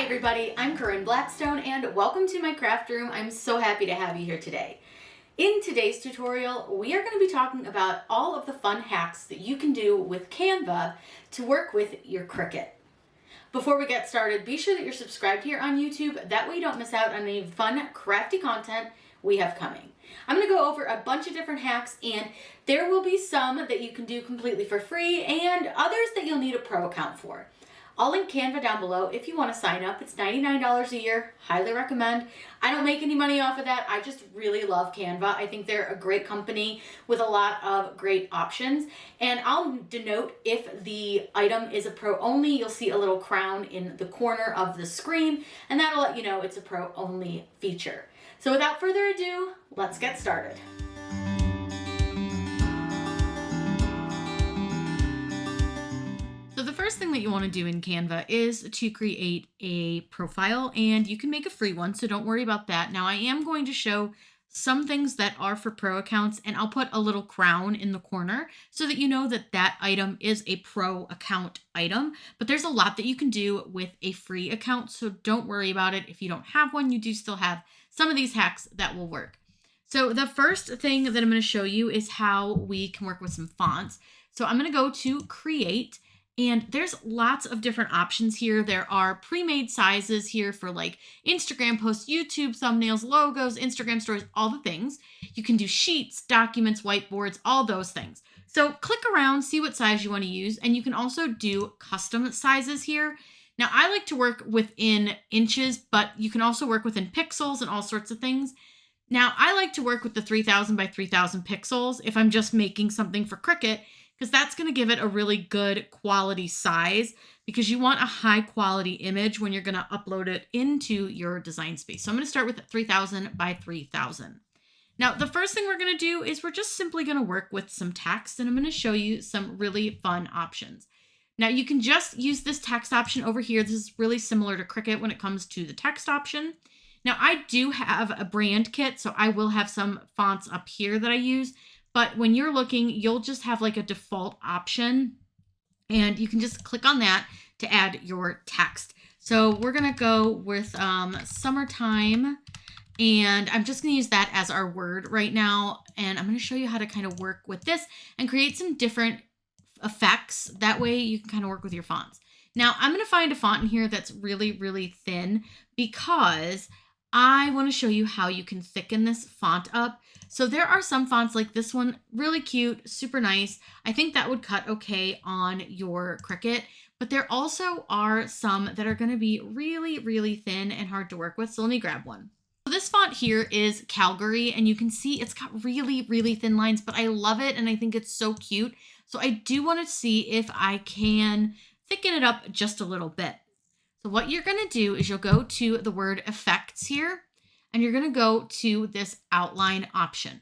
Hi everybody, I'm Corinne Blackstone and welcome to my craft room. I'm so happy to have you here today. In today's tutorial, we are going to be talking about all of the fun hacks that you can do with Canva to work with your Cricut. Before we get started, be sure that you're subscribed here on YouTube. That way you don't miss out on any fun, crafty content we have coming. I'm going to go over a bunch of different hacks, and there will be some that you can do completely for free and others that you'll need a pro account for. I'll link Canva down below if you want to sign up. It's $99 a year. Highly recommend. I don't make any money off of that. I just really love Canva. I think they're a great company with a lot of great options. And I'll denote if the item is a pro only. You'll see a little crown in the corner of the screen, and that'll let you know it's a pro only feature. So without further ado, let's get started. So the first thing that you want to do in Canva is to create a profile, and you can make a free one, so don't worry about that. Now I am going to show some things that are for pro accounts, and I'll put a little crown in the corner so that you know that that item is a pro account item. But there's a lot that you can do with a free account, so don't worry about it. If you don't have one, you do still have some of these hacks that will work. So the first thing that I'm going to show you is how we can work with some fonts. So I'm going to go to Create. And there's lots of different options here. There are pre-made sizes here for like Instagram posts, YouTube thumbnails, logos, Instagram stories, all the things. You can do sheets, documents, whiteboards, all those things. So click around, see what size you want to use. And you can also do custom sizes here. Now I like to work within inches, but you can also work within pixels and all sorts of things. Now I like to work with the 3000 by 3000 pixels if I'm just making something for Cricut, because that's going to give it a really good quality size, because you want a high quality image when you're going to upload it into your design space. So I'm going to start with 3000 by 3000. Now, the first thing we're going to do is we're just simply going to work with some text, and I'm going to show you some really fun options. Now, you can just use this text option over here. This is really similar to Cricut when it comes to the text option. Now, I do have a brand kit, so I will have some fonts up here that I use. But when you're looking, you'll just have like a default option, and you can just click on that to add your text. So we're going to go with summertime, and I'm just going to use that as our word right now. And I'm going to show you how to kind of work with this and create some different effects. That way you can kind of work with your fonts. Now I'm going to find a font in here that's really, really thin, because I want to show you how you can thicken this font up. So there are some fonts like this one, really cute, super nice. I think that would cut okay on your Cricut, but there also are some that are going to be really, really thin and hard to work with. So let me grab one. So this font here is Calgary, and you can see it's got really, really thin lines, but I love it and I think it's so cute. So I do want to see if I can thicken it up just a little bit. So what you're going to do is you'll go to the word effects here, and you're going to go to this outline option.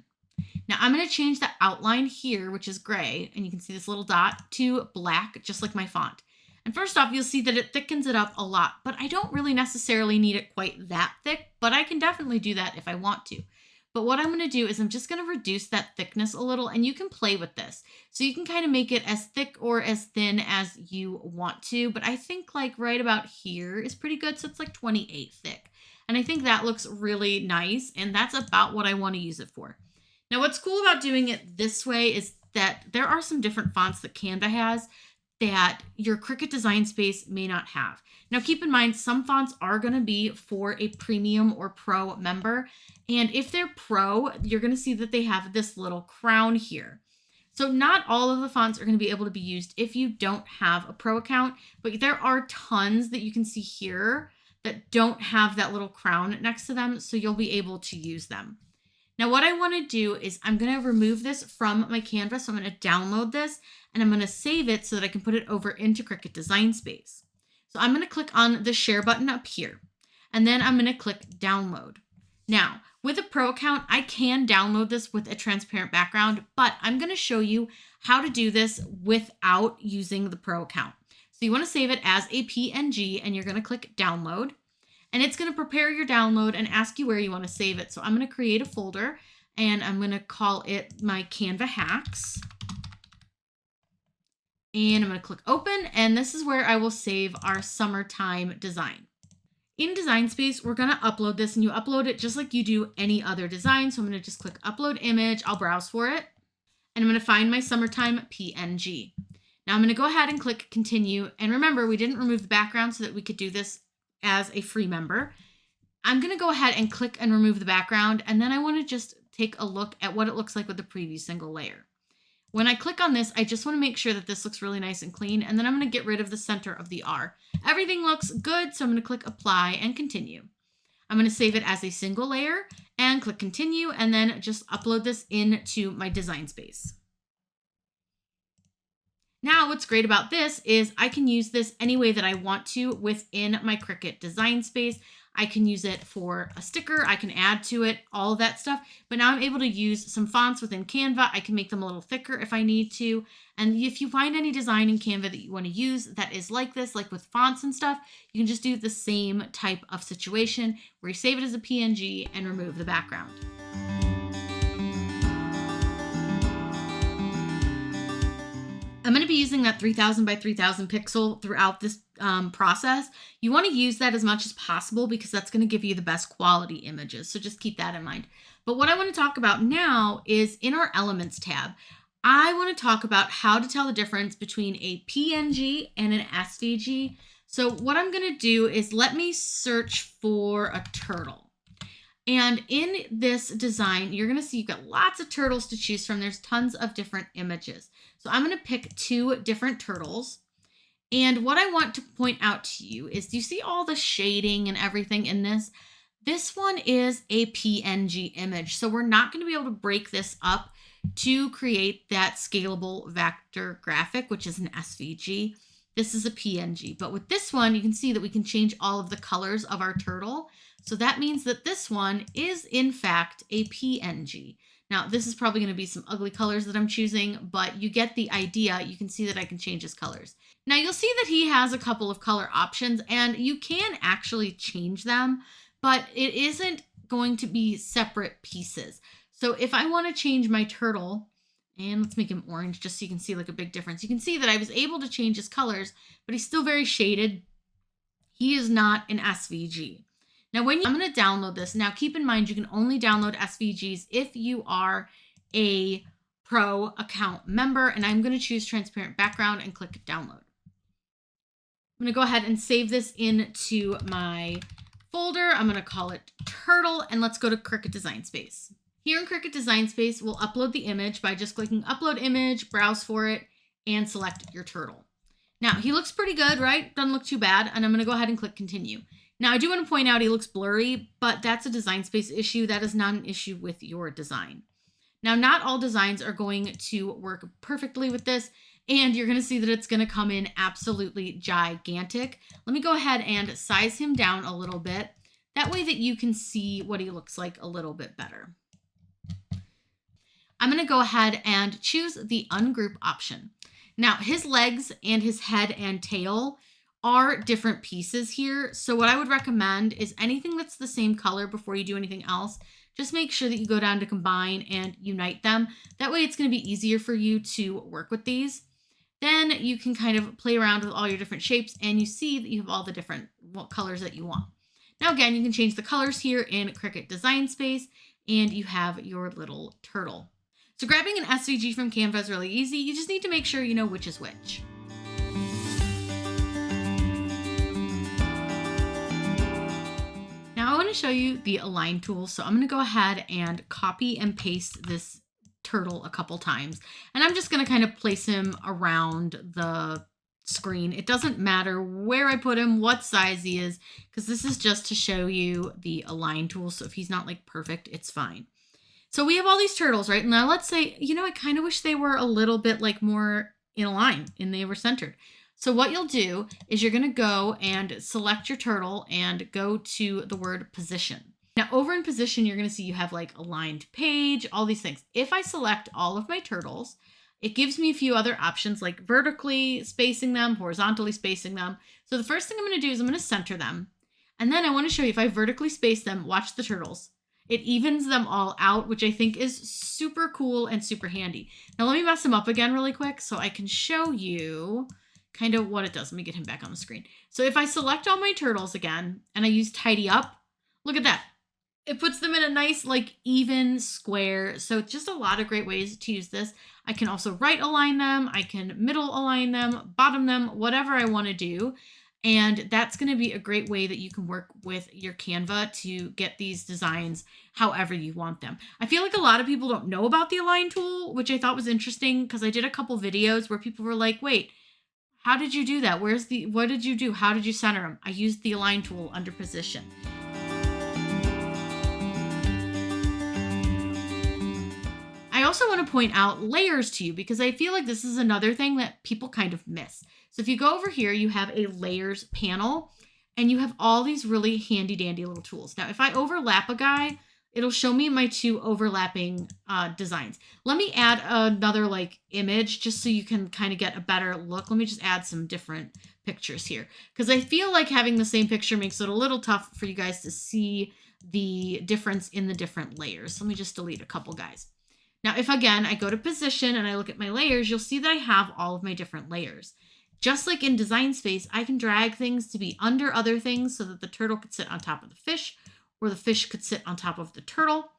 Now I'm going to change the outline here, which is gray, and you can see this little dot, to black, just like my font. And first off, you'll see that it thickens it up a lot, but I don't really necessarily need it quite that thick, but I can definitely do that if I want to. But what I'm going to do is I'm just going to reduce that thickness a little, and you can play with this. So you can kind of make it as thick or as thin as you want to, but I think like right about here is pretty good. So it's like 28 thick. And I think that looks really nice, and that's about what I want to use it for. Now what's cool about doing it this way is that there are some different fonts that Canva has that your Cricut Design Space may not have. Now keep in mind, some fonts are going to be for a premium or pro member. And if they're pro, you're going to see that they have this little crown here. So not all of the fonts are going to be able to be used if you don't have a pro account, but there are tons that you can see here that don't have that little crown next to them, so you'll be able to use them. Now what I want to do is I'm going to remove this from my Canva, so I'm going to download this, and I'm going to save it so that I can put it over into Cricut Design Space. So I'm going to click on the share button up here, and then I'm going to click download. Now, with a pro account, I can download this with a transparent background, but I'm going to show you how to do this without using the pro account. So you want to save it as a PNG, and you're going to click download, and it's going to prepare your download and ask you where you want to save it. So I'm going to create a folder, and I'm going to call it my Canva hacks. And I'm going to click open, and this is where I will save our summertime design. In Design Space, we're going to upload this, and you upload it just like you do any other design. So I'm going to just click Upload Image. I'll browse for it, and I'm going to find my summertime PNG. Now I'm going to go ahead and click Continue. And remember, we didn't remove the background so that we could do this as a free member. I'm going to go ahead and click and remove the background, and then I want to just take a look at what it looks like with the preview single layer. When I click on this, I just want to make sure that this looks really nice and clean, and then I'm going to get rid of the center of the R. Everything looks good, so I'm going to click Apply and Continue. I'm going to save it as a single layer and click Continue, and then just upload this into my Design Space. Now, what's great about this is I can use this any way that I want to within my Cricut Design Space. I can use it for a sticker, I can add to it, all of that stuff. But now I'm able to use some fonts within Canva. I can make them a little thicker if I need to. And if you find any design in Canva that you want to use that is like this, like with fonts and stuff, you can just do the same type of situation where you save it as a PNG and remove the background. I'm going to be using that 3000 by 3000 pixel throughout this process. You want to use that as much as possible because that's going to give you the best quality images. So just keep that in mind. But what I want to talk about now is in our Elements tab, I want to talk about how to tell the difference between a PNG and an SVG. So what I'm going to do is let me search for a turtle. And in this design, you're going to see you've got lots of turtles to choose from. There's tons of different images. So I'm going to pick 2 different turtles. And what I want to point out to you is, do you see all the shading and everything in this? This one is a PNG image. So we're not going to be able to break this up to create that scalable vector graphic, which is an SVG. This is a PNG. But with this one, you can see that we can change all of the colors of our turtle. So that means that this one is in fact a PNG. Now, this is probably going to be some ugly colors that I'm choosing, but you get the idea. You can see that I can change his colors. Now, you'll see that he has a couple of color options, and you can actually change them, but it isn't going to be separate pieces. So if I want to change my turtle, and let's make him orange just so you can see like a big difference. You can see that I was able to change his colors, but he's still very shaded. He is not an SVG. Now, I'm going to download this. Now, keep in mind, you can only download SVGs if you are a Pro account member, and I'm going to choose transparent background and click download. I'm going to go ahead and save this into my folder. I'm going to call it Turtle, and let's go to Cricut Design Space. Here in Cricut Design Space, we'll upload the image by just clicking Upload Image, browse for it, and select your turtle. Now, he looks pretty good, right? Doesn't look too bad, and I'm going to go ahead and click Continue. Now, I do want to point out he looks blurry, but that's a Design Space issue. That is not an issue with your design. Now, not all designs are going to work perfectly with this, and you're going to see that it's going to come in absolutely gigantic. Let me go ahead and size him down a little bit. That way that you can see what he looks like a little bit better. I'm going to go ahead and choose the Ungroup option. Now, his legs and his head and tail are different pieces here. So what I would recommend is anything that's the same color before you do anything else, just make sure that you go down to Combine and Unite them. That way it's going to be easier for you to work with these. Then you can kind of play around with all your different shapes, and you see that you have all the different colors that you want. Now again, you can change the colors here in Cricut Design Space, and you have your little turtle. So grabbing an SVG from Canva is really easy. You just need to make sure you know which is which. Now I want to show you the Align tool. So I'm going to go ahead and copy and paste this turtle a couple times. And I'm just going to kind of place him around the screen. It doesn't matter where I put him, what size he is, because this is just to show you the Align tool. So if he's not like perfect, it's fine. So we have all these turtles, right? Now let's say, I kind of wish they were a little bit like more in a line and they were centered. So what you'll do is you're going to go and select your turtle and go to the word position. Now over in position, you're going to see you have like aligned page, all these things. If I select all of my turtles, it gives me a few other options like vertically spacing them, horizontally spacing them. So the first thing I'm going to do is I'm going to center them. And then I want to show you if I vertically space them, watch the turtles. It evens them all out, which I think is super cool and super handy. Now let me mess them up again really quick so I can show you kind of what it does. Let me get him back on the screen. So if I select all my turtles again and I use tidy up, look at that. It puts them in a nice, like, even square. So just a lot of great ways to use this. I can also right align them. I can middle align them, bottom them, whatever I want to do. And that's going to be a great way that you can work with your Canva to get these designs however you want them. I feel like a lot of people don't know about the align tool, which I thought was interesting because I did a couple videos where people were like, wait, how did you do that? What did you do? How did you center them? I used the align tool under position. I also want to point out layers to you because I feel like this is another thing that people kind of miss. So if you go over here, you have a layers panel and you have all these really handy dandy little tools. Now, if I overlap a guy, it'll show me my two overlapping designs. Let me add another like image just so you can kind of get a better look. Let me just add some different pictures here because I feel like having the same picture makes it a little tough for you guys to see the difference in the different layers. Let me just delete a couple guys. Now, if again, I go to position and I look at my layers, you'll see that I have all of my different layers. Just like in Design Space, I can drag things to be under other things so that the turtle could sit on top of the fish or the fish could sit on top of the turtle.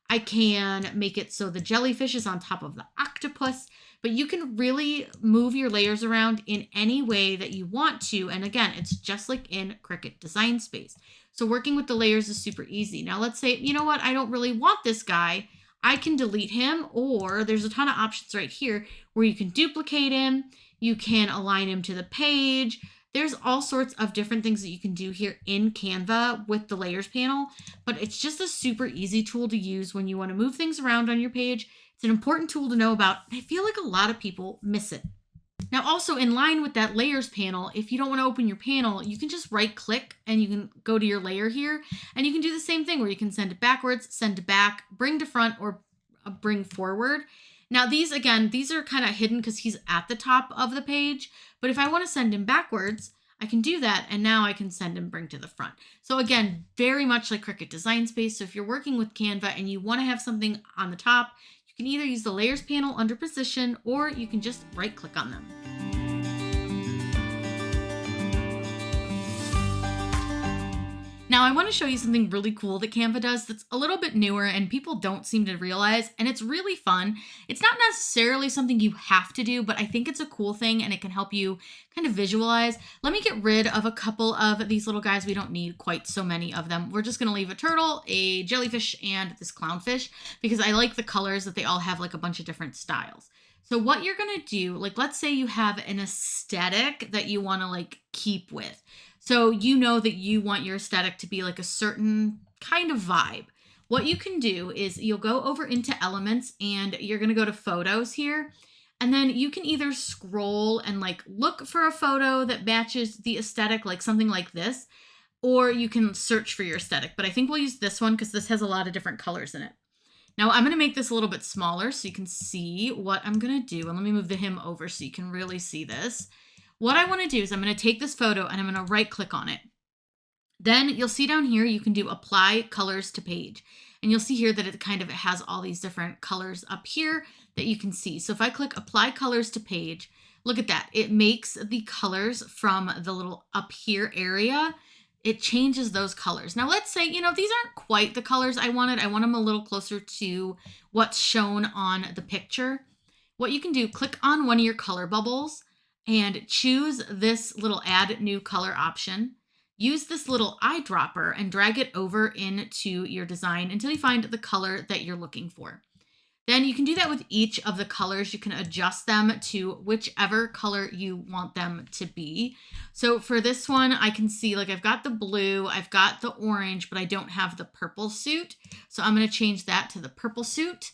I can make it so the jellyfish is on top of the octopus, but you can really move your layers around in any way that you want to. And again, it's just like in Cricut Design Space. So working with the layers is super easy. Now let's say, you know what, I don't really want this guy. I can delete him, or there's a ton of options right here where you can duplicate him, you can align him to the page. There's all sorts of different things that you can do here in Canva with the layers panel, but it's just a super easy tool to use when you want to move things around on your page. It's an important tool to know about. I feel like a lot of people miss it. Now, also in line with that layers panel, if you don't want to open your panel, you can just right click and you can go to your layer here and you can do the same thing where you can send it backwards, send to back, bring to front, or bring forward. Now these, again, these are kind of hidden because he's at the top of the page, but if I want to send him backwards, I can do that. And now I can send and bring to the front. So again, very much like Cricut Design Space. So if you're working with Canva and you want to have something on the top, you can either use the layers panel under position, or you can just right click on them. Now I want to show you something really cool that Canva does that's a little bit newer and people don't seem to realize, and it's really fun. It's not necessarily something you have to do, but I think it's a cool thing and it can help you kind of visualize. Let me get rid of a couple of these little guys. We don't need quite so many of them. We're just going to leave a turtle, a jellyfish, and this clownfish because I like the colors that they all have like a bunch of different styles. So what you're going to do, like let's say you have an aesthetic that you want to like keep with. So you know that you want your aesthetic to be like a certain kind of vibe. What you can do is you'll go over into elements and you're going to go to photos here. And then you can either scroll and like look for a photo that matches the aesthetic, like something like this, or you can search for your aesthetic. But I think we'll use this one because this has a lot of different colors in it. Now I'm going to make this a little bit smaller so you can see what I'm going to do. And let me move the him over so you can really see this. What I want to do is I'm going to take this photo and I'm going to right click on it. Then you'll see down here, you can do apply colors to page. And you'll see here that it kind of has all these different colors up here that you can see. So if I click apply colors to page, look at that. It makes the colors from the little up here area. It changes those colors. Now let's say, you know, these aren't quite the colors I wanted. I want them a little closer to what's shown on the picture. What you can do, click on one of your color bubbles and choose this little add new color option. Use this little eyedropper and drag it over into your design until you find the color that you're looking for. Then you can do that with each of the colors. You can adjust them to whichever color you want them to be. So for this one, I can see like I've got the blue, I've got the orange, but I don't have the purple suit. So I'm going to change that to the purple suit.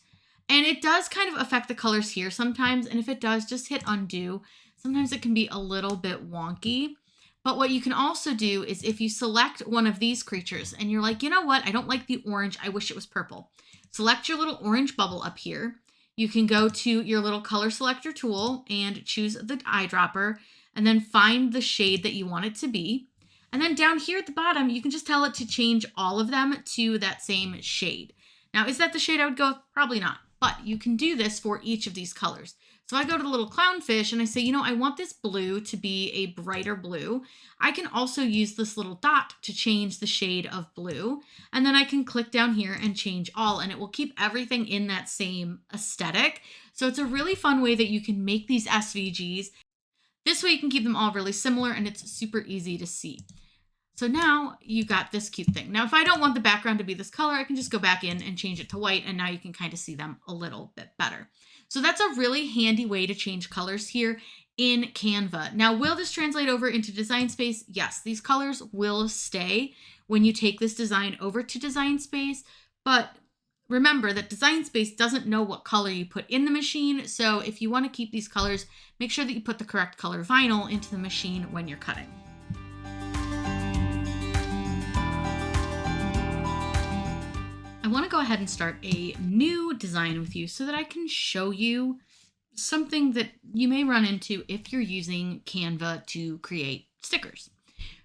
And it does kind of affect the colors here sometimes. And if it does, just hit undo. Sometimes it can be a little bit wonky. But what you can also do is if you select one of these creatures and you're like, you know what, I don't like the orange, I wish it was purple. Select your little orange bubble up here. You can go to your little color selector tool and choose the eyedropper and then find the shade that you want it to be. And then down here at the bottom, you can just tell it to change all of them to that same shade. Now, is that the shade I would go with? Probably not. but you can do this for each of these colors. So I go to the little clownfish and I say, you know, I want this blue to be a brighter blue. I can also use this little dot to change the shade of blue. And then I can click down here and change all, and it will keep everything in that same aesthetic. So it's a really fun way that you can make these SVGs. This way you can keep them all really similar and it's super easy to see. So now you got this cute thing. Now, if I don't want the background to be this color, I can just go back in and change it to white, and now you can kind of see them a little bit better. So that's a really handy way to change colors here in Canva. Now, will this translate over into Design Space? Yes, these colors will stay when you take this design over to Design Space, but remember that Design Space doesn't know what color you put in the machine, so if you want to keep these colors, make sure that you put the correct color vinyl into the machine when you're cutting. I want to go ahead and start a new design with you so that I can show you something that you may run into if you're using Canva to create stickers.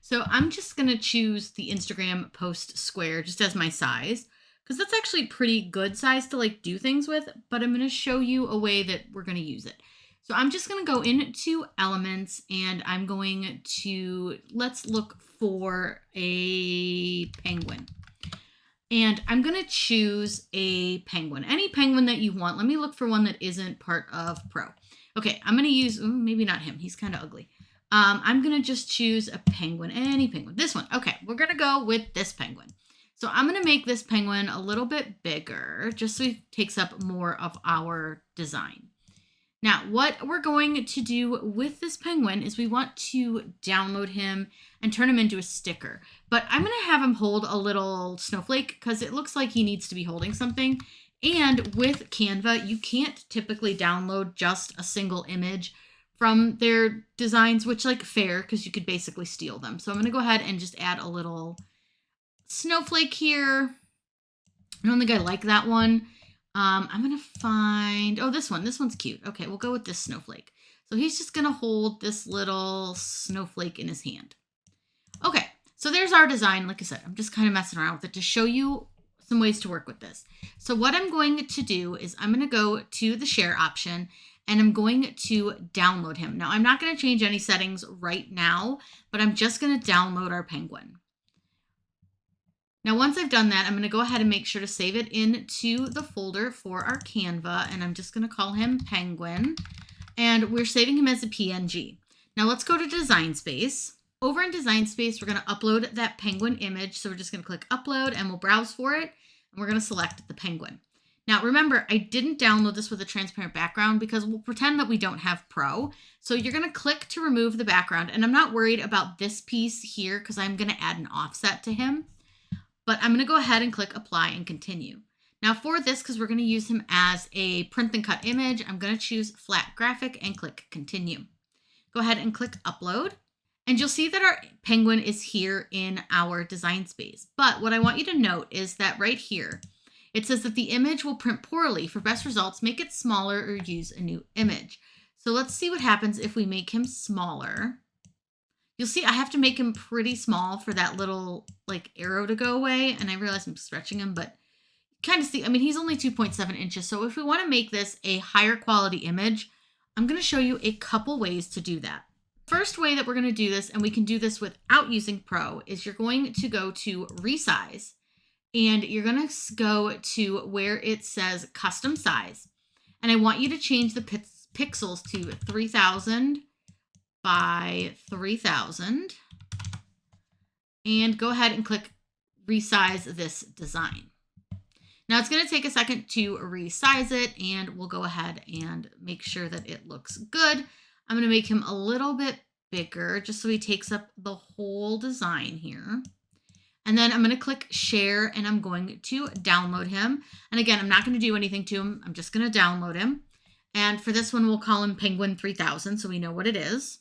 So I'm just going to choose the Instagram post square just as my size, because that's actually pretty good size to like do things with, but I'm going to show you a way that we're going to use it. So I'm just going to go into elements and I'm going to, let's look for a penguin. And I'm going to choose a penguin, any penguin that you want. Let me look for one that isn't part of Pro. Okay, I'm going to use, maybe not him. He's kind of ugly. I'm going to just choose a penguin, any penguin. This one. Okay, we're going to go with this penguin. So I'm going to make this penguin a little bit bigger just so it takes up more of our design. Now, what we're going to do with this penguin is we want to download him and turn him into a sticker. But I'm going to have him hold a little snowflake because it looks like he needs to be holding something. And with Canva, you can't typically download just a single image from their designs, which like fair because you could basically steal them. So I'm going to go ahead and just add a little snowflake here. I don't think I like that one. I'm going to find, oh, this one. This one's cute. Okay, we'll go with this snowflake. So he's just going to hold this little snowflake in his hand. Okay, so there's our design. Like I said, I'm just kind of messing around with it to show you some ways to work with this. So what I'm going to do is I'm going to go to the share option and I'm going to download him. Now, I'm not going to change any settings right now, but I'm just going to download our penguin. Now, once I've done that, I'm going to go ahead and make sure to save it into the folder for our Canva, and I'm just going to call him Penguin, and we're saving him as a PNG. Now, let's go to Design Space. Over in Design Space, we're going to upload that penguin image, so we're just going to click Upload, and we'll browse for it, and we're going to select the penguin. Now, remember, I didn't download this with a transparent background because we'll pretend that we don't have Pro. So you're going to click to remove the background, and I'm not worried about this piece here because I'm going to add an offset to him. But I'm going to go ahead and click Apply and Continue. Now for this, because we're going to use him as a print and cut image, I'm going to choose Flat Graphic and click Continue. Go ahead and click Upload. And you'll see that our penguin is here in our design space. But what I want you to note is that right here, it says that the image will print poorly. For best results, make it smaller or use a new image. So let's see what happens if we make him smaller. You'll see I have to make him pretty small for that little like arrow to go away. And I realize I'm stretching him, but kind of see, I mean, he's only 2.7 inches. So if we want to make this a higher quality image, I'm going to show you a couple ways to do that. First way that we're going to do this, and we can do this without using Pro, is you're going to go to Resize, and you're going to go to where it says Custom Size. And I want you to change the pixels to 3000 by 3000 and go ahead and click Resize this design. Now it's going to take a second to resize it, and we'll go ahead and make sure that it looks good. I'm going to make him a little bit bigger just so he takes up the whole design here. And then I'm going to click Share, and I'm going to download him. And again, I'm not going to do anything to him. I'm just going to download him. And for this one, we'll call him Penguin 3000 so we know what it is.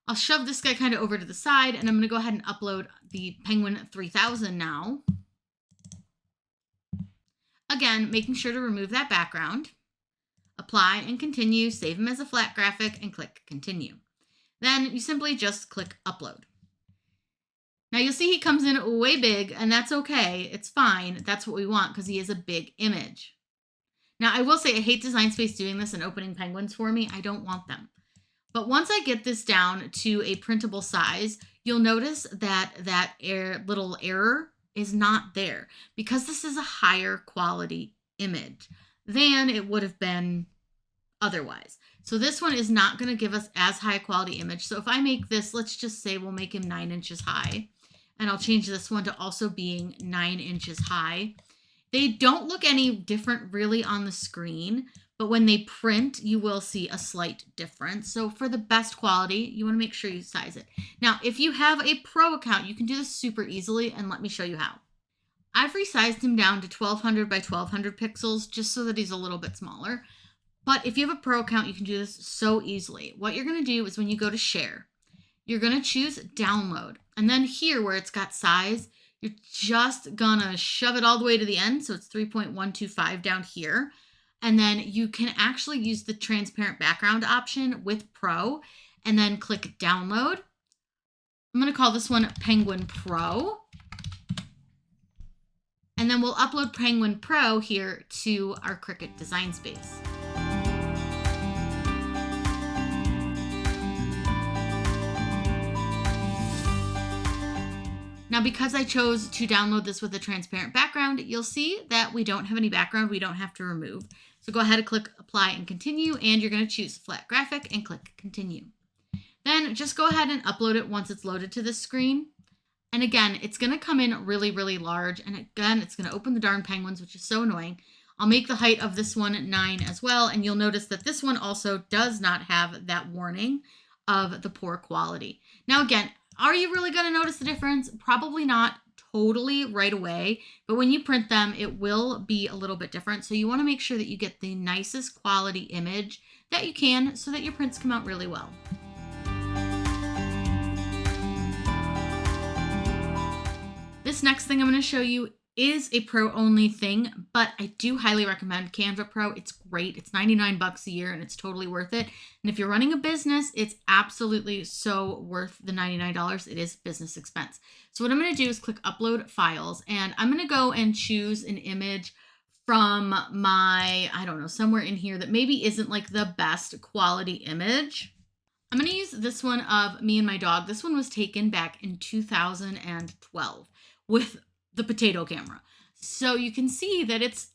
I'll shove this guy kind of over to the side, and I'm going to go ahead and upload the Penguin 3000 now. Again, making sure to remove that background. Apply and Continue, save him as a flat graphic, and click Continue. Then you simply just click Upload. Now you'll see he comes in way big, and that's okay. It's fine. That's what we want because he is a big image. Now I will say I hate Design Space doing this and opening penguins for me. I don't want them. But once I get this down to a printable size, you'll notice that little error is not there because this is a higher quality image than it would have been otherwise. So this one is not going to give us as high a quality image. So if I make this, let's just say we'll make him 9 inches high, and I'll change this one to also being 9 inches high. They don't look any different really on the screen, but when they print, you will see a slight difference. So for the best quality, you want to make sure you size it. Now, if you have a pro account, you can do this super easily, and let me show you how. I've resized him down to 1200 by 1200 pixels just so that he's a little bit smaller. But if you have a pro account, you can do this so easily. What you're going to do is when you go to share, you're going to choose download. And then here where it's got size, you're just going to shove it all the way to the end. So it's 3.125 down here. And then you can actually use the transparent background option with Pro and then click download. I'm going to call this one Penguin Pro. And then we'll upload Penguin Pro here to our Cricut Design Space. Now, because I chose to download this with a transparent background, you'll see that we don't have any background we don't have to remove. So go ahead and click apply and continue, and you're going to choose flat graphic and click continue. Then just go ahead and upload it once it's loaded to this screen. And again, it's going to come in really, really large. And again, it's going to open the darn penguins, which is so annoying. I'll make the height of this one 9 as well. And you'll notice that this one also does not have that warning of the poor quality. Now, again, are you really going to notice the difference? Probably not totally right away, but when you print them, it will be a little bit different. So you want to make sure that you get the nicest quality image that you can so that your prints come out really well. This next thing I'm going to show you is a pro only thing, but I do highly recommend Canva Pro. It's great. It's $99 a year and it's totally worth it. And if you're running a business, it's absolutely so worth the $99. It is business expense. So what I'm going to do is click upload files, and I'm going to go and choose an image from my, I don't know, somewhere in here that maybe isn't like the best quality image. I'm going to use this one of me and my dog. This one was taken back in 2012 with the potato camera. So you can see that it's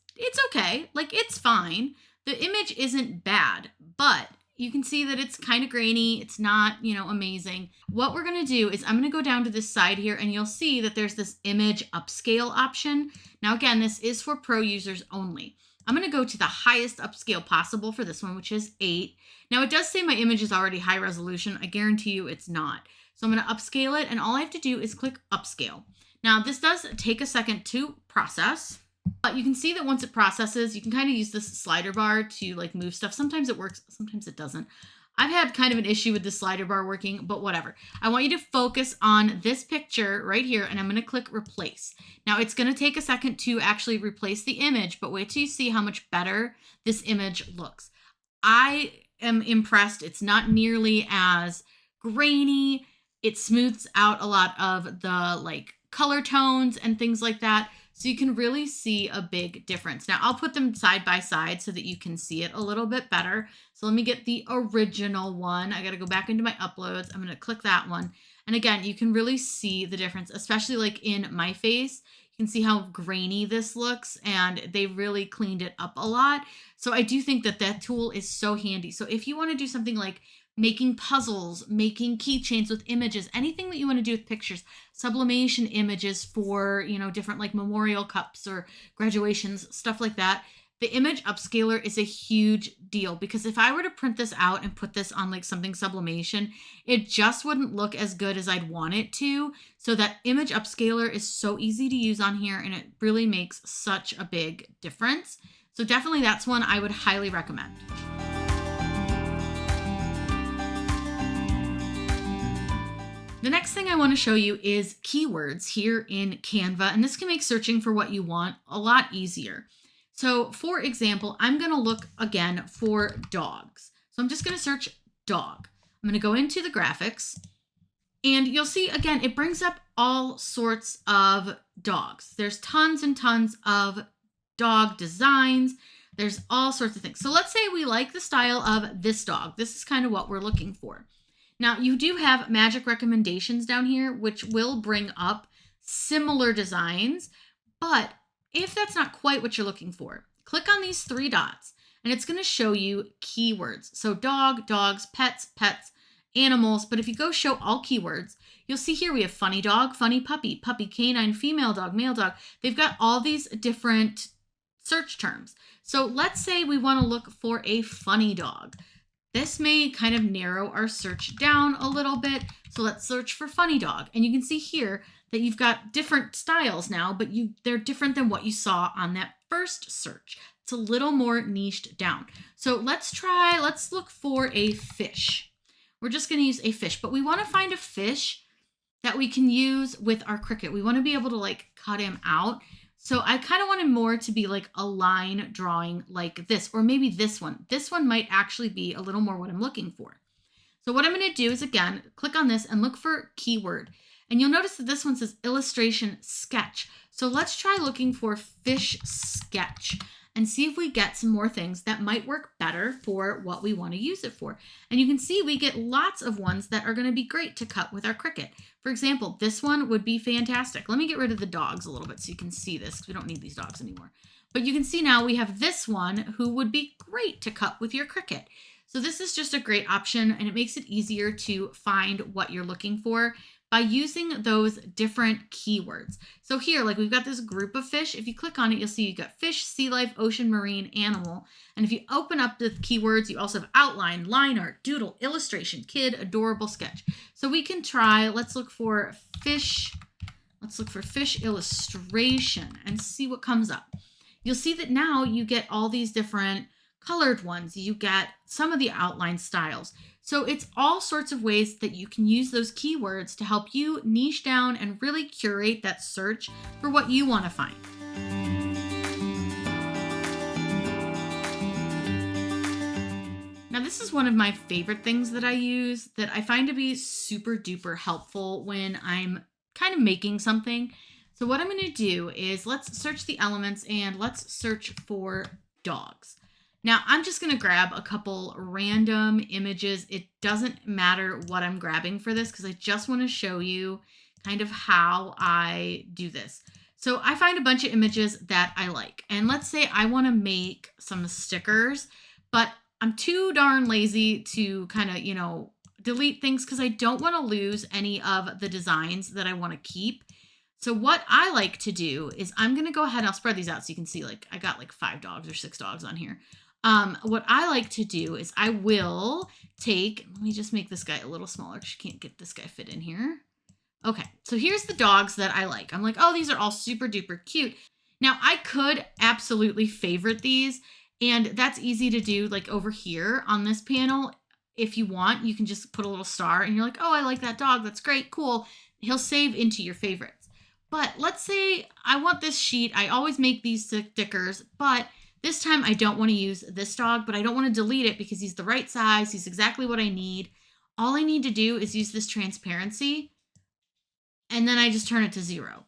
okay. Like, it's fine. The image isn't bad, but you can see that it's kind of grainy. It's not, amazing. What we're going to do is I'm going to go down to this side here, and you'll see that there's this image upscale option. Now, again, this is for pro users only. I'm going to go to the highest upscale possible for this one, which is 8. Now, it does say my image is already high resolution. I guarantee you it's not. So I'm going to upscale it, and all I have to do is click upscale. Now, this does take a second to process, but you can see that once it processes, you can kind of use this slider bar to move stuff. Sometimes it works, sometimes it doesn't. I've had kind of an issue with the slider bar working, but whatever. I want you to focus on this picture right here, and I'm going to click replace. Now, it's going to take a second to actually replace the image, but wait till you see how much better this image looks. I am impressed. It's not nearly as grainy. It smooths out a lot of the color tones and things like that. So you can really see a big difference. Now I'll put them side by side so that you can see it a little bit better. So let me get the original one. I got to go back into my uploads. I'm going to click that one. And again, you can really see the difference, especially in my face. You can see how grainy this looks, and they really cleaned it up a lot. So I do think that that tool is so handy. So if you want to do something like making puzzles, making keychains with images, anything that you want to do with pictures, sublimation images for, different memorial cups or graduations, stuff like that. The image upscaler is a huge deal, because if I were to print this out and put this on something sublimation, it just wouldn't look as good as I'd want it to. So that image upscaler is so easy to use on here, and it really makes such a big difference. So definitely that's one I would highly recommend. The next thing I want to show you is keywords here in Canva, and this can make searching for what you want a lot easier. So for example, I'm going to look again for dogs. So I'm just going to search dog. I'm going to go into the graphics, And you'll see, again, it brings up all sorts of dogs. There's tons and tons of dog designs. There's all sorts of things. So let's say we like the style of this dog. This is kind of what we're looking for. Now, you do have magic recommendations down here, which will bring up similar designs. But if that's not quite what you're looking for, click on these 3 dots and it's going to show you keywords. So dog, dogs, pets, pets, animals. But if you go show all keywords, you'll see here we have funny dog, funny puppy, puppy canine, female dog, male dog. They've got all these different search terms. So let's say we want to look for a funny dog. This may kind of narrow our search down a little bit. So let's search for funny dog. And you can see here that you've got different styles now, but they're different than what you saw on that first search. It's a little more niched down. So let's look for a fish. We're just going to use a fish, but we want to find a fish that we can use with our Cricut. We want to be able to like cut him out. So I kind of wanted more to be like a line drawing like this, or maybe this one. This one might actually be a little more what I'm looking for. So what I'm going to do is, again, click on this and look for keyword. And you'll notice that this one says illustration sketch. So let's try looking for fish sketch and see if we get some more things that might work better for what we want to use it for. And you can see we get lots of ones that are going to be great to cut with our Cricut. For example, this one would be fantastic. Let me get rid of the dogs a little bit so you can see this, because we don't need these dogs anymore. But you can see now we have this one who would be great to cut with your Cricut. So this is just a great option, and it makes it easier to find what you're looking for by using those different keywords. So here, like we've got this group of fish. If you click on it, you'll see you've got fish, sea life, ocean, marine, animal. And if you open up the keywords, you also have outline, line art, doodle, illustration, kid, adorable, sketch. So we can try, let's look for fish illustration and see what comes up. You'll see that now you get all these different colored ones. You get some of the outline styles. So it's all sorts of ways that you can use those keywords to help you niche down and really curate that search for what you want to find. Now, this is one of my favorite things that I use that I find to be super duper helpful when I'm kind of making something. So what I'm going to do is let's search the elements and let's search for dogs. Now, I'm just going to grab a couple random images. It doesn't matter what I'm grabbing for this because I just want to show you kind of how I do this. So I find a bunch of images that I like. And let's say I want to make some stickers, but I'm too darn lazy to kind of, delete things because I don't want to lose any of the designs that I want to keep. So what I like to do is I'm going to go ahead and I'll spread these out so you can see like I got like 5 dogs or 6 dogs on here. What I like to do is I will let me just make this guy a little smaller because you can't get this guy fit in here. Okay, so here's the dogs that I like. I'm like, oh, these are all super duper cute. Now I could absolutely favorite these, and that's easy to do like over here on this panel. If you want, you can just put a little star and you're like, oh, I like that dog. That's great. Cool. He'll save into your favorites. But let's say I want this sheet. I always make these stickers, but this time I don't want to use this dog, but I don't want to delete it because he's the right size. He's exactly what I need. All I need to do is use this transparency, and then I just turn it to 0.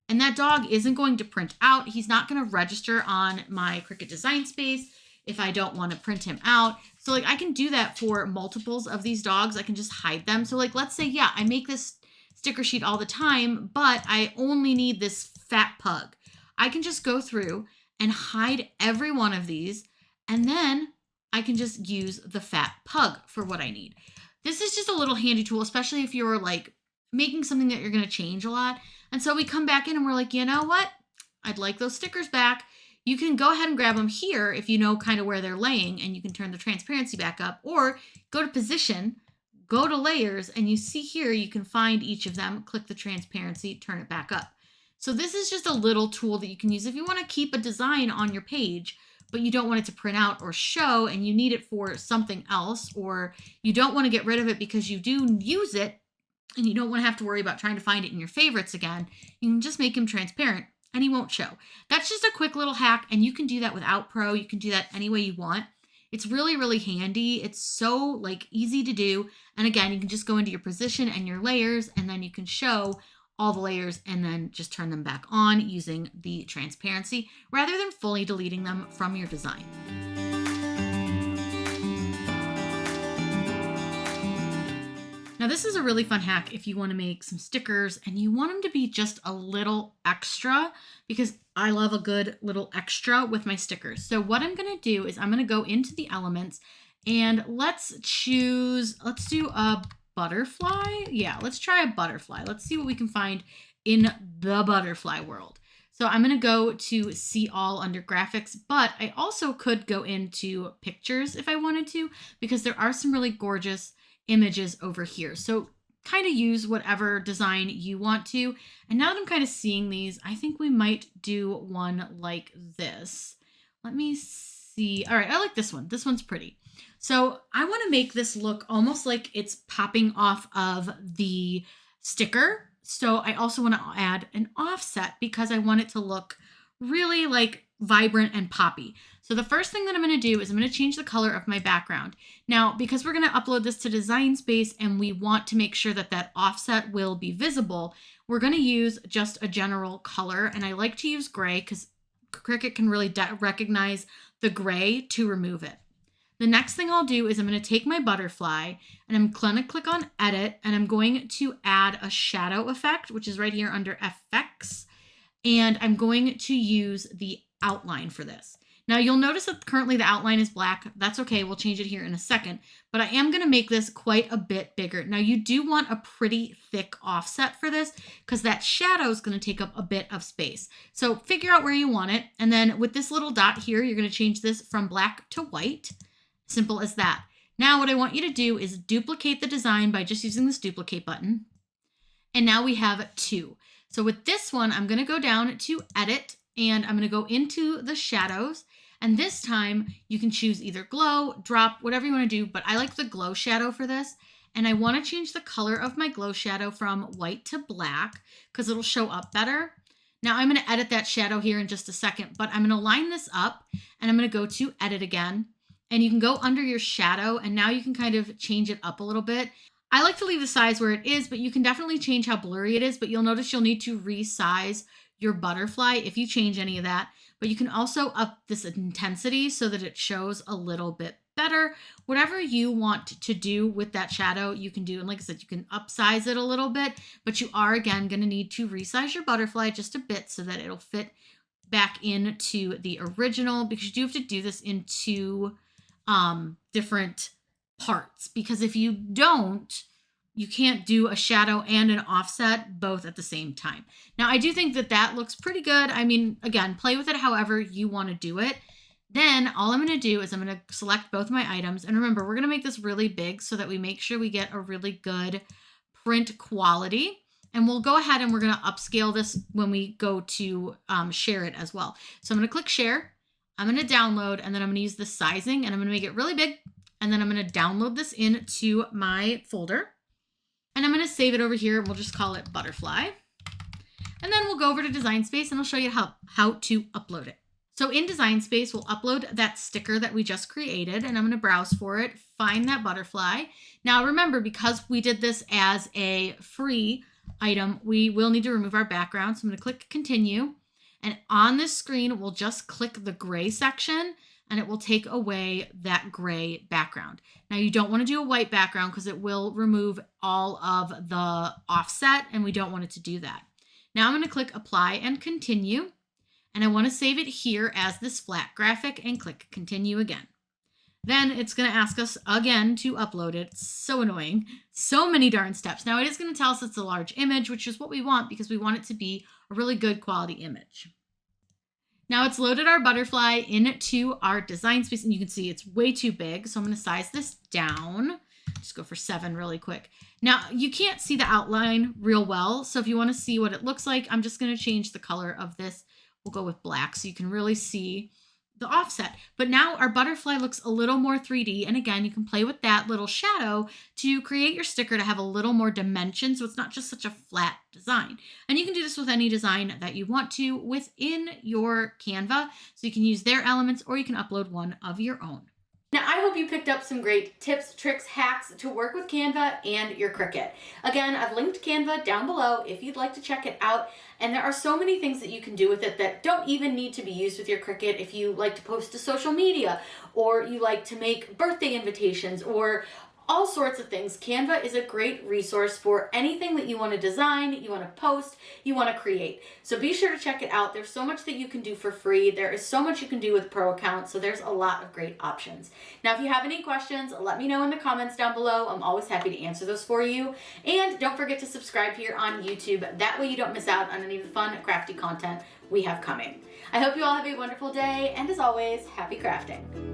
And that dog isn't going to print out. He's not going to register on my Cricut Design Space if I don't want to print him out. So like I can do that for multiples of these dogs. I can just hide them. So like, let's say, yeah, I make this sticker sheet all the time, but I only need this fat pug. I can just go through and hide every one of these, and then I can just use the fat pug for what I need. This is just a little handy tool, especially if you're like making something that you're going to change a lot. And so we come back in and we're like, you know what? I'd like those stickers back. You can go ahead and grab them here if you know kind of where they're laying, and you can turn the transparency back up, or go to position, go to layers, and you see here you can find each of them, click the transparency, turn it back up. So this is just a little tool that you can use if you want to keep a design on your page, but you don't want it to print out or show and you need it for something else, or you don't want to get rid of it because you do use it and you don't want to have to worry about trying to find it in your favorites again. You can just make him transparent and he won't show. That's just a quick little hack, and you can do that without Pro. You can do that any way you want. It's really, really handy. It's so like easy to do. And again, you can just go into your position and your layers, and then you can show all the layers and then just turn them back on using the transparency rather than fully deleting them from your design. Now, this is a really fun hack if you want to make some stickers and you want them to be just a little extra, because I love a good little extra with my stickers. So what I'm going to do is I'm going to go into the elements and let's do a butterfly. Yeah, let's try a butterfly. Let's see what we can find in the butterfly world. So I'm going to go to see all under graphics, but I also could go into pictures if I wanted to, because there are some really gorgeous images over here. So kind of use whatever design you want to. And now that I'm kind of seeing these, I think we might do one like this. Let me see. All right, I like this one. This one's pretty. So I want to make this look almost like it's popping off of the sticker. So I also want to add an offset because I want it to look really like vibrant and poppy. So the first thing that I'm going to do is I'm going to change the color of my background. Now, because we're going to upload this to Design Space and we want to make sure that that offset will be visible, we're going to use just a general color. And I like to use gray because Cricut can really recognize the gray to remove it. The next thing I'll do is I'm going to take my butterfly and I'm going to click on Edit, and I'm going to add a shadow effect, which is right here under FX. And I'm going to use the outline for this. Now you'll notice that currently the outline is black. That's okay. We'll change it here in a second, but I am going to make this quite a bit bigger. Now you do want a pretty thick offset for this because that shadow is going to take up a bit of space. So figure out where you want it. And then with this little dot here, you're going to change this from black to white. Simple as that. Now what I want you to do is duplicate the design by just using this duplicate button. And now we have two. So with this one, I'm going to go down to Edit and I'm going to go into the shadows. And this time you can choose either glow, drop, whatever you want to do, but I like the glow shadow for this. And I want to change the color of my glow shadow from white to black because it'll show up better. Now I'm going to edit that shadow here in just a second, but I'm going to line this up and I'm going to go to Edit again. And you can go under your shadow and now you can kind of change it up a little bit. I like to leave the size where it is, but you can definitely change how blurry it is, but you'll notice you'll need to resize your butterfly if you change any of that. But you can also up this intensity so that it shows a little bit better. Whatever you want to do with that shadow, you can do. And like I said, you can upsize it a little bit, but you are, again, going to need to resize your butterfly just a bit so that it'll fit back into the original, because you do have to do this in two different parts, because if you don't, you can't do a shadow and an offset both at the same time. Now, I do think that that looks pretty good. I mean, again, play with it however you want to do it. Then all I'm going to do is I'm going to select both my items. And remember, we're going to make this really big so that we make sure we get a really good print quality. And we'll go ahead and we're going to upscale this when we go to share it as well. So I'm going to click share. I'm going to download, and then I'm going to use the sizing, and I'm going to make it really big. And then I'm going to download this into my folder. And I'm going to save it over here. We'll just call it butterfly. And then we'll go over to Design Space and I'll show you how to upload it. So in Design Space, we'll upload that sticker that we just created, and I'm going to browse for it, find that butterfly. Now remember, because we did this as a free item, we will need to remove our background. So I'm going to click continue. And on this screen, we'll just click the gray section and it will take away that gray background. Now you don't want to do a white background because it will remove all of the offset, and we don't want it to do that. Now I'm going to click apply and continue, and I want to save it here as this flat graphic and click continue again. Then it's going to ask us again to upload it. It's so annoying. So many darn steps. Now it is going to tell us it's a large image, which is what we want because we want it to be a really good quality image. Now it's loaded our butterfly into our Design Space, and you can see it's way too big. So I'm going to size this down. Just go for 7 really quick. Now you can't see the outline real well. So if you want to see what it looks like, I'm just going to change the color of this. We'll go with black so you can really see the offset. But now our butterfly looks a little more 3D. And again, you can play with that little shadow to create your sticker to have a little more dimension. So it's not just such a flat design. And you can do this with any design that you want to within your Canva. So you can use their elements or you can upload one of your own. Now, I hope you picked up some great tips, tricks, hacks to work with Canva and your Cricut. Again, I've linked Canva down below if you'd like to check it out. And there are so many things that you can do with it that don't even need to be used with your Cricut. If you like to post to social media, or you like to make birthday invitations, or all sorts of things, Canva is a great resource for anything that you want to design, you want to post, you want to create. So be sure to check it out. There's so much that you can do for free. There is so much you can do with Pro account, so there's a lot of great options. Now, if you have any questions, let me know in the comments down below. I'm always happy to answer those for you. And don't forget to subscribe here on YouTube. That way you don't miss out on any of the fun, crafty content we have coming. I hope you all have a wonderful day, and as always, happy crafting.